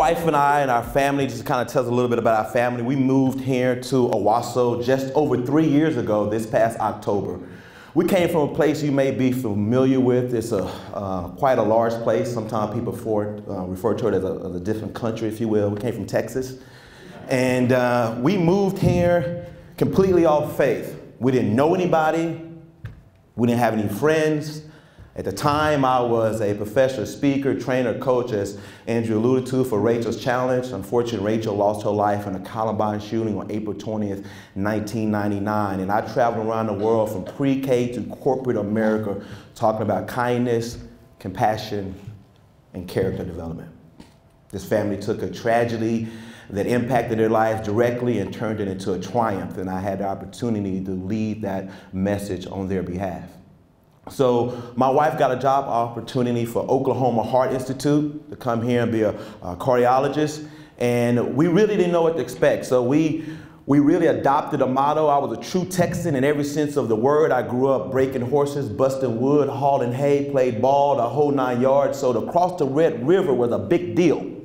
wife and I and our family, just kind of tells a little bit about our family. We moved here to Owasso just over 3 years ago, this past October. We came from a place you may be familiar with. It's quite a large place. Sometimes people refer to it as a different country, if you will. We came from Texas. And we moved here completely off faith. We didn't know anybody. We didn't have any friends. At the time, I was a professional speaker, trainer, coach, as Andrew alluded to, for Rachel's Challenge. Unfortunately, Rachel lost her life in a Columbine shooting on April 20th, 1999. And I traveled around the world from pre-K to corporate America talking about kindness, compassion, and character development. This family took a tragedy that impacted their lives directly and turned it into a triumph. And I had the opportunity to lead that message on their behalf. So my wife got a job opportunity for Oklahoma Heart Institute to come here and be a cardiologist. And we really didn't know what to expect. So we really adopted a motto. I was a true Texan in every sense of the word. I grew up breaking horses, busting wood, hauling hay, played ball, the whole 9 yards. So to cross the Red River was a big deal.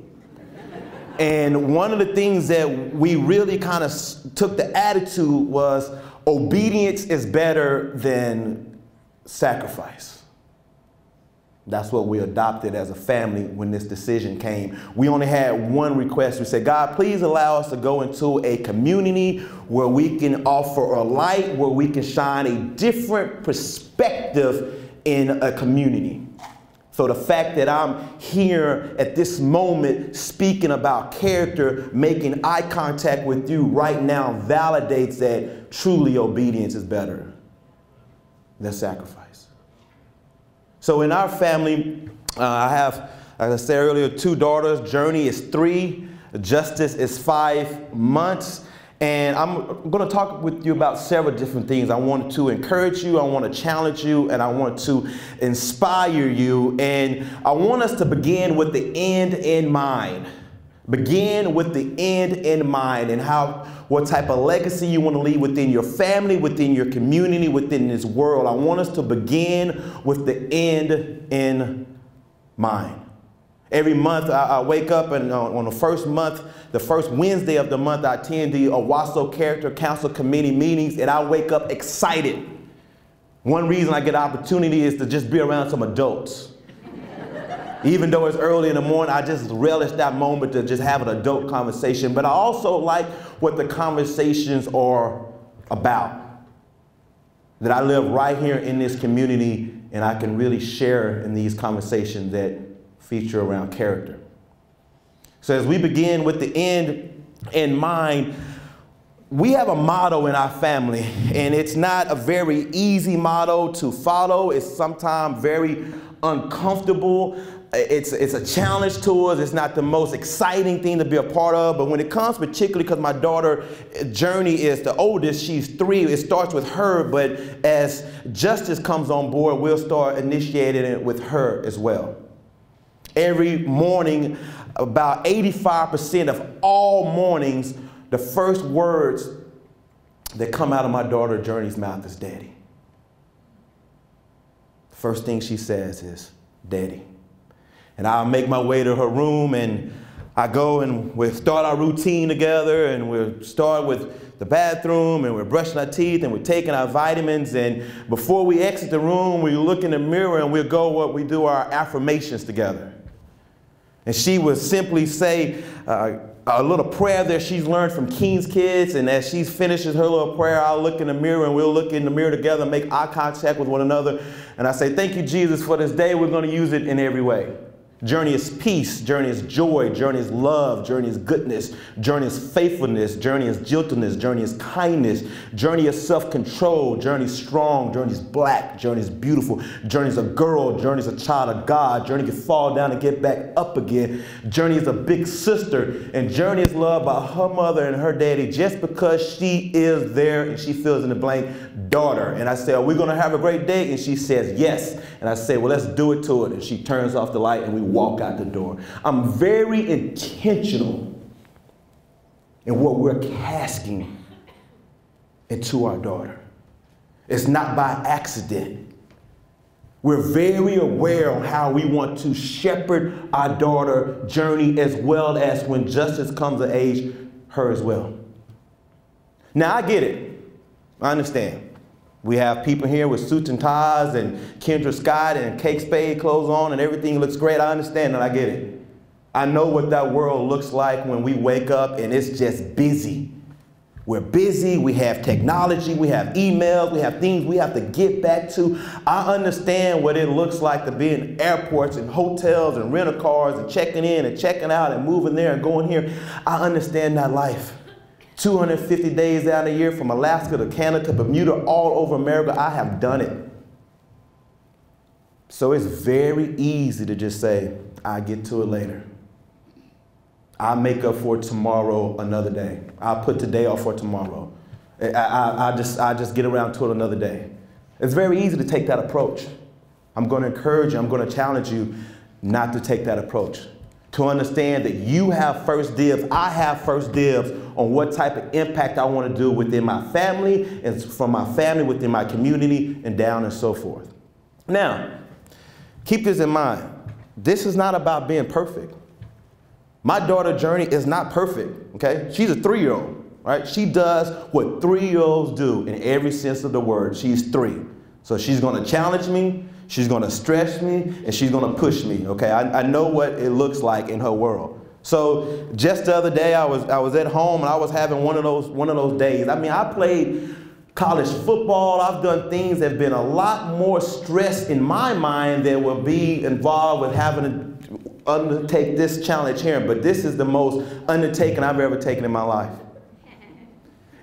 And one of the things that we really kind of took the attitude was obedience is better than sacrifice. That's what we adopted as a family when this decision came. We only had one request. We said, God, please allow us to go into a community where we can offer a light, where we can shine a different perspective in a community. So the fact that I'm here at this moment speaking about character, making eye contact with you right now validates that truly obedience is better than sacrifice. So in our family, I have, as I said earlier, 2 daughters. Journey is 3, Justice is 5 months. And I'm going to talk with you about several different things. I want to encourage you, I want to challenge you, and I want to inspire you. And I want us to begin with the end in mind. Begin with the end in mind and what type of legacy you want to leave within your family, within your community, within this world. I want us to begin with the end in mind. Every month I wake up and on the first Wednesday of the month, I attend the Owasso Character Council Committee meetings, and I wake up excited. One reason I get an opportunity is to just be around some adults. Even though it's early in the morning, I just relish that moment to just have an adult conversation. But I also like what the conversations are about. That I live right here in this community, and I can really share in these conversations that feature around character. So as we begin with the end in mind, we have a motto in our family, and it's not a very easy motto to follow. It's sometimes very uncomfortable. It's a challenge to us. It's not the most exciting thing to be a part of, but when it comes, particularly because my daughter Journey is the oldest, she's 3, it starts with her, but as Justice comes on board, we'll start initiating it with her as well. Every morning, about 85% of all mornings, the first words that come out of my daughter Journey's mouth is Daddy. The first thing she says is Daddy. And I'll make my way to her room, and I go and we'll start our routine together, and we'll start with the bathroom, and we're brushing our teeth, and we're taking our vitamins, and before we exit the room, we look in the mirror and we do our affirmations together. And she would simply say a little prayer that she's learned from King's Kids, and as she finishes her little prayer, I'll look in the mirror, and we'll look in the mirror together, make eye contact with one another, and I say, thank you, Jesus, for this day. We're going to use it in every way. Journey is peace, journey is joy, journey is love, journey is goodness, journey is faithfulness, journey is gentleness, journey is kindness, journey is self-control, journey is strong, journey is black, journey is beautiful, journey is a girl, journey is a child of God, journey can fall down and get back up again, journey is a big sister, and journey is loved by her mother and her daddy just because she is there, and she fills in the blank, daughter. And I say, are we going to have a great day? And she says, yes. And I say, well, let's do it to it. And she turns off the light, and we walk out the door. I'm very intentional in what we're casting into our daughter. It's not by accident. We're very aware of how we want to shepherd our daughter journey, as well as when justice comes of age, her as well. Now, I get it. I understand. We have people here with suits and ties and Kendra Scott and Kate Spade clothes on and everything looks great. I understand and I get it. I know what that world looks like when we wake up and it's just busy. We're busy, we have technology, we have emails, we have things we have to get back to. I understand what it looks like to be in airports and hotels and rental cars and checking in and checking out and moving there and going here. I understand that life. 250 days out of the year from Alaska to Canada to Bermuda, all over America, I have done it. So it's very easy to just say, I'll get to it later. I'll make up for tomorrow another day. I'll put today off for tomorrow. I just get around to it another day. It's very easy to take that approach. I'm going to encourage you, I'm going to challenge you not to take that approach. To understand that you have first dibs, I have first dibs on what type of impact I want to do within my family and from my family within my community and down and so forth. Now, keep this in mind. This is not about being perfect. My daughter's journey is not perfect, okay? She's a 3-year-old, right? She does what 3-year-olds do in every sense of the word. She's 3. So she's going to challenge me, she's going to stretch me, and she's going to push me, okay? I know what it looks like in her world. So just the other day, I was at home and I was having one of those days. I mean, I played college football. I've done things that have been a lot more stress in my mind than will be involved with having to undertake this challenge here, but this is the most undertaking I've ever taken in my life.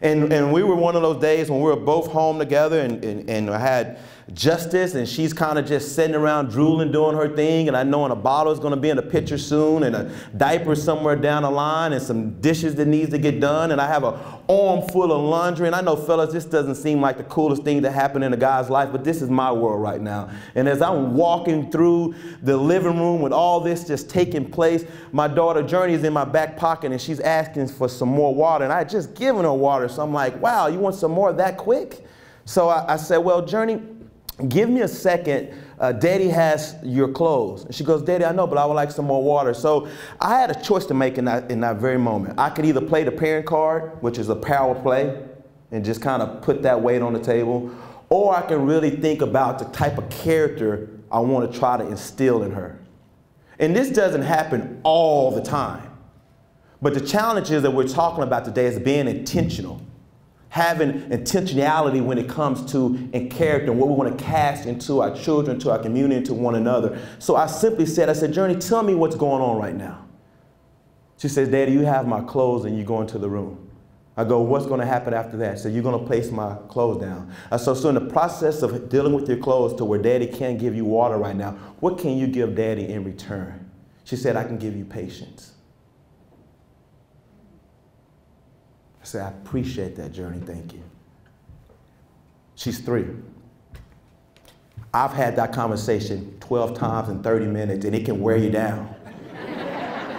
And we were one of those days when we were both home together and I had Justice and she's kind of just sitting around drooling, doing her thing, and I know a bottle is going to be in the picture soon and a diaper somewhere down the line and some dishes that needs to get done, and I have an arm full of laundry. And I know, fellas, this doesn't seem like the coolest thing to happen in a guy's life, but this is my world right now. And as I'm walking through the living room with all this just taking place, my daughter Journey is in my back pocket and she's asking for some more water, and I had just given her water. So I'm like, wow, you want some more that quick? So I said, well, Journey, give me a second. Daddy has your clothes. And she goes, Daddy, I know, but I would like some more water. So I had a choice to make in that very moment. I could either play the parent card, which is a power play, and just kind of put that weight on the table, or I could really think about the type of character I want to try to instill in her. And this doesn't happen all the time. But the challenges that we're talking about today is being intentional. Having intentionality when it comes to in character and what we want to cast into our children, to our community, and to one another. So I simply said, I said, Journey, tell me what's going on right now. She says, Daddy, you have my clothes and you go into the room. I go, what's going to happen after that? She said, you're going to place my clothes down. So in the process of dealing with your clothes to where Daddy can't give you water right now, what can you give Daddy in return? She said, I can give you patience. I said, I appreciate that, Journey, thank you. She's 3. I've had that conversation 12 times in 30 minutes, and it can wear you down.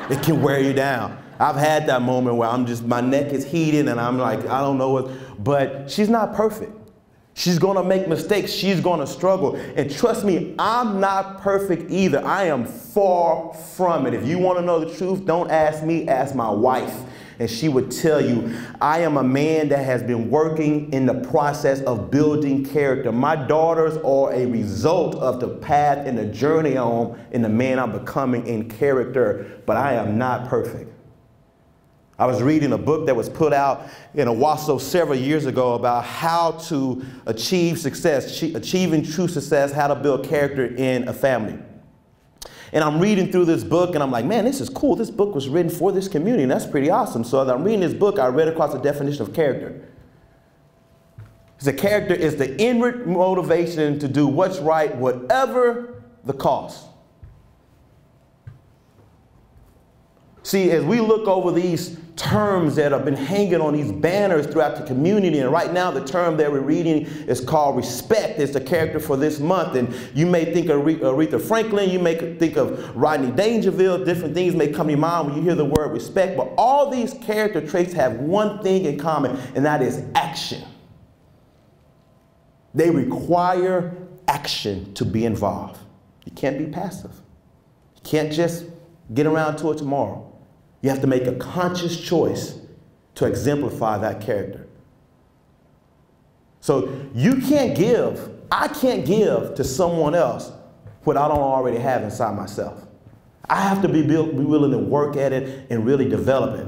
It can wear you down. I've had that moment where my neck is heating, and I'm like, I don't know what, but she's not perfect. She's gonna make mistakes, she's gonna struggle, and trust me, I'm not perfect either. I am far from it. If you wanna know the truth, don't ask me, ask my wife. And she would tell you, I am a man that has been working in the process of building character. My daughters are a result of the path and the journey on in the man I'm becoming in character, but I am not perfect. I was reading a book that was put out in Owasso several years ago about how to achieve success, achieving true success, how to build character in a family. And I'm reading through this book and I'm like, man, this is cool. This book was written for this community and that's pretty awesome. So as I'm reading this book, I read across the definition of character. The character is the inward motivation to do what's right, whatever the cost. See, as we look over these terms that have been hanging on these banners throughout the community, and right now the term that we're reading is called respect. It's the character for this month. And you may think of Aretha Franklin, you may think of Rodney Dangerfield, different things may come to your mind when you hear the word respect, but all these character traits have one thing in common, and that is action. They require action to be involved. You can't be passive. You can't just get around to it tomorrow. You have to make a conscious choice to exemplify that character. So you can't give, I can't give to someone else what I don't already have inside myself. I have to be willing to work at it and really develop it.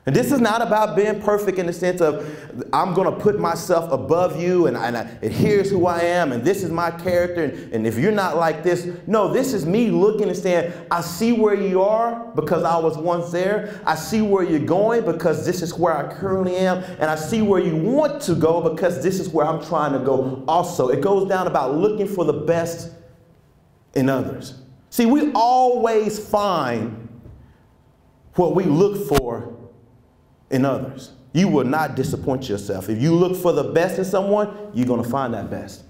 And this is not about being perfect in the sense of I'm going to put myself above you and here's who I am and this is my character and if you're not like this. No, this is me looking and saying, I see where you are because I was once there. I see where you're going because this is where I currently am. And I see where you want to go because this is where I'm trying to go also. It goes down about looking for the best in others. See, we always find what we look for in others. You will not disappoint yourself. If you look for the best in someone, you're going to find that best.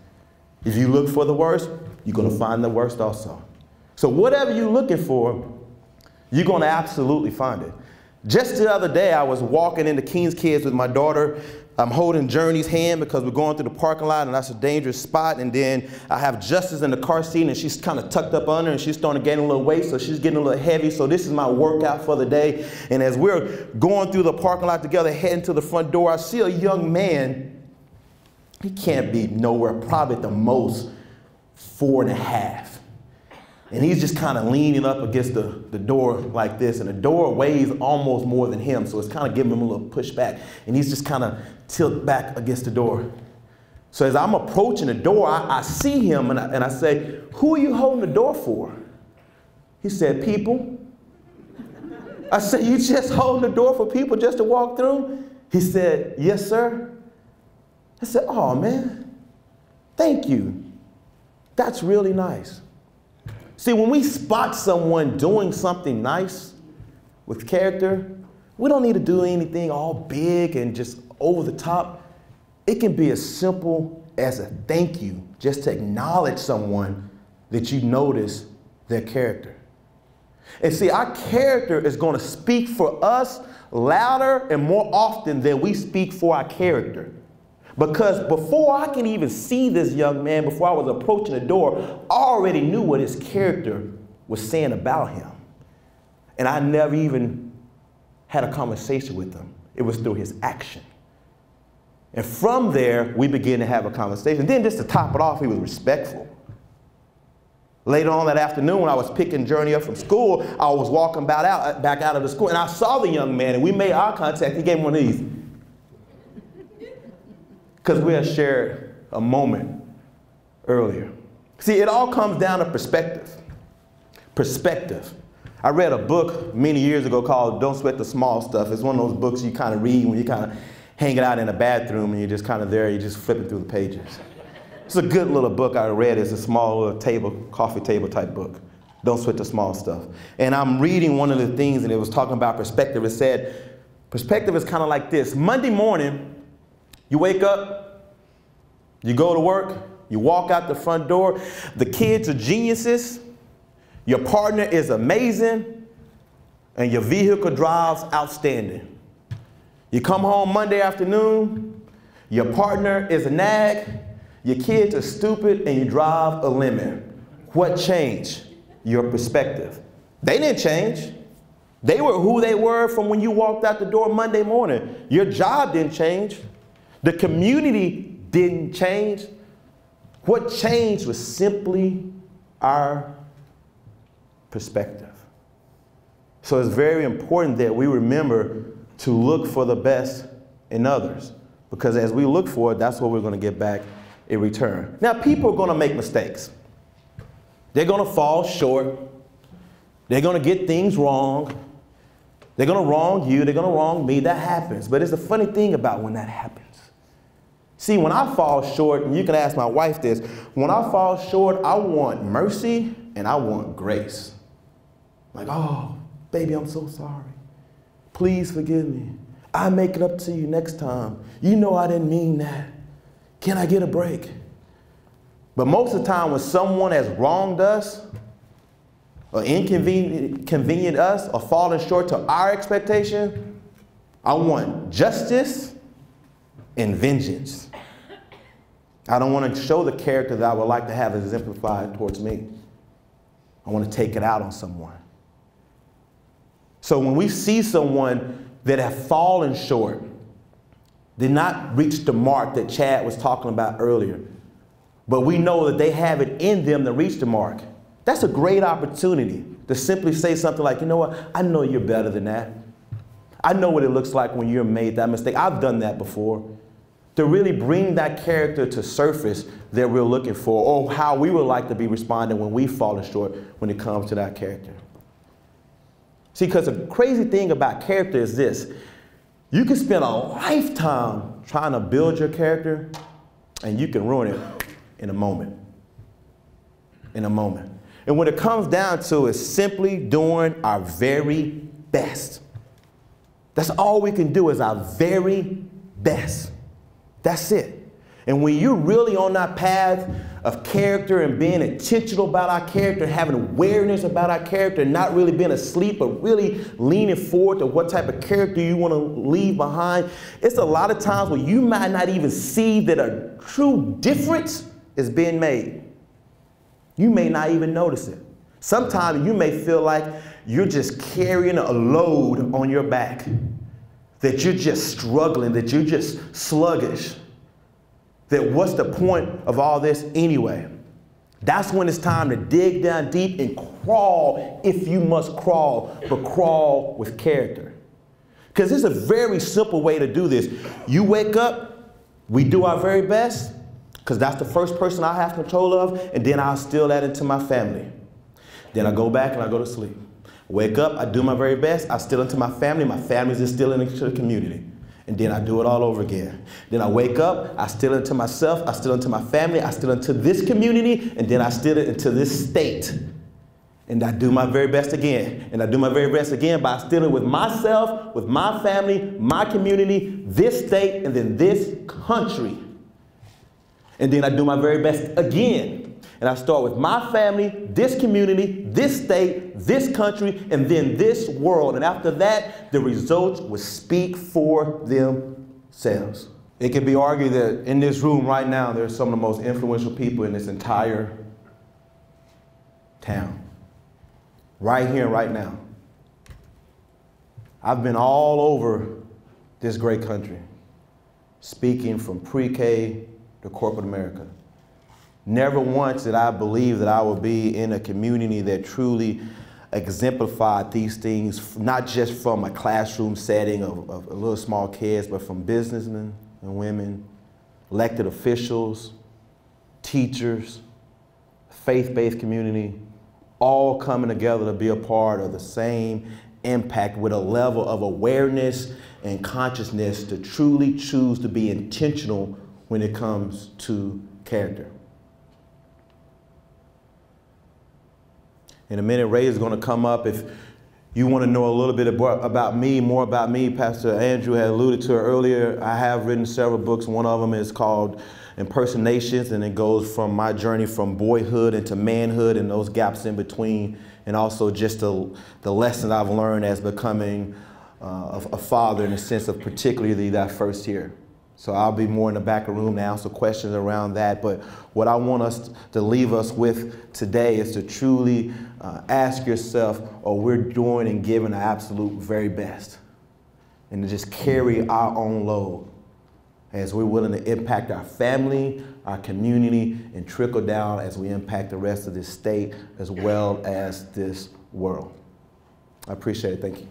If you look for the worst, you're going to find the worst also. So whatever you're looking for, you're going to absolutely find it. Just the other day, I was walking into King's Kids with my daughter. I'm holding Journey's hand because we're going through the parking lot and that's a dangerous spot. And then I have Justice in the car seat and she's kind of tucked up under and she's starting to gain a little weight, so she's getting a little heavy. So this is my workout for the day. And as we're going through the parking lot together, heading to the front door, I see a young man. He can't be nowhere, probably at the most 4.5. And he's just kind of leaning up against the door like this. And the door weighs almost more than him. So it's kind of giving him a little pushback. And he's just kind of tilted back against the door. So as I'm approaching the door, I see him and I say, who are you holding the door for? He said, people. I said, you just holding the door for people just to walk through? He said, yes, sir. I said, oh, man, thank you. That's really nice. See, when we spot someone doing something nice with character, we don't need to do anything all big and just over the top. It can be as simple as a thank you, just to acknowledge someone that you notice their character. And see, our character is going to speak for us louder and more often than we speak for our character. Because before I can even see this young man, before I was approaching the door, I already knew what his character was saying about him. And I never even had a conversation with him. It was through his action. And from there, we began to have a conversation. Then just to top it off, he was respectful. Later on that afternoon, when I was picking Journey up from school, I was walking back out of the school, and I saw the young man, and we made eye contact. He gave me one of these. Because we had shared a moment earlier. See, it all comes down to perspective. Perspective. I read a book many years ago called Don't Sweat the Small Stuff. It's one of those books you kind of read when you kind of hanging out in a bathroom and you're just kind of there, you're just flipping through the pages. It's a good little book I read. It's a small little table, coffee table type book. Don't Sweat the Small Stuff. And I'm reading one of the things and it was talking about perspective. It said, perspective is kind of like this. Monday morning, you wake up, you go to work, you walk out the front door, the kids are geniuses, your partner is amazing, and your vehicle drives outstanding. You come home Monday afternoon, your partner is a nag, your kids are stupid, and you drive a lemon. What changed? Your perspective. They didn't change. They were who they were from when you walked out the door Monday morning. Your job didn't change. The community didn't change. What changed was simply our perspective. So it's very important that we remember to look for the best in others, because as we look for it, that's what we're going to get back in return. Now, people are going to make mistakes. They're going to fall short. They're going to get things wrong. They're going to wrong you. They're going to wrong me. That happens. But it's a funny thing about when that happens. See, when I fall short, and you can ask my wife this, when I fall short, I want mercy and I want grace. Like, oh, baby, I'm so sorry. Please forgive me. I'll make it up to you next time. You know I didn't mean that. Can I get a break? But most of the time when someone has wronged us or inconvenienced us or fallen short to our expectation, I want justice and vengeance. I don't want to show the character that I would like to have exemplified towards me. I want to take it out on someone. So when we see someone that have fallen short, did not reach the mark that Chad was talking about earlier, but we know that they have it in them to reach the mark, that's a great opportunity to simply say something like, you know what, I know you're better than that. I know what it looks like when you're made that mistake. I've done that before. To really bring that character to surface that we're looking for, or how we would like to be responding when we've fallen short when it comes to that character. See, because the crazy thing about character is this. You can spend a lifetime trying to build your character, and you can ruin it in a moment. In a moment. And when it comes down to it, simply doing our very best. That's all we can do is our very best. That's it. And when you're really on that path of character and being intentional about our character, having awareness about our character, not really being asleep, but really leaning forward to what type of character you want to leave behind, it's a lot of times where you might not even see that a true difference is being made. You may not even notice it. Sometimes you may feel like you're just carrying a load on your back, that you're just struggling, that you're just sluggish, that what's the point of all this anyway? That's when it's time to dig down deep and crawl if you must crawl, but crawl with character. Because it's a very simple way to do this. You wake up, we do our very best, because that's the first person I have control of, and then I'll steal that into my family. Then I go back and I go to sleep. Wake up, I do my very best, I steal into my family's instilling into the community. And then I do it all over again. Then I wake up, I steal into myself, I steal into my family, I steal into this community, and then I steal it into this state. And I do my very best again. And I do my very best again by stealing with myself, with my family, my community, this state, and then this country. And then I do my very best again. And I start with my family, this community, this state, this country, and then this world. And after that, the results will speak for themselves. It can be argued that in this room right now, there's some of the most influential people in this entire town. Right here, right now. I've been all over this great country, speaking from pre-K to corporate America. Never once did I believe that I would be in a community that truly exemplified these things, not just from a classroom setting of little small kids, but from businessmen and women, elected officials, teachers, faith-based community, all coming together to be a part of the same impact with a level of awareness and consciousness to truly choose to be intentional when it comes to character. In a minute, Ray is going to come up. If you want to know a little bit about me, more about me, Pastor Andrew had alluded to it earlier. I have written several books. One of them is called Impersonations, and it goes from my journey from boyhood into manhood and those gaps in between, and also just the lessons I've learned as becoming a father in the sense of particularly that first year. So I'll be more in the back of the room to answer questions around that. But what I want us to leave us with today is to truly ask yourself, are we doing and giving our absolute very best? And to just carry our own load as we're willing to impact our family, our community, and trickle down as we impact the rest of this state as well as this world. I appreciate it. Thank you.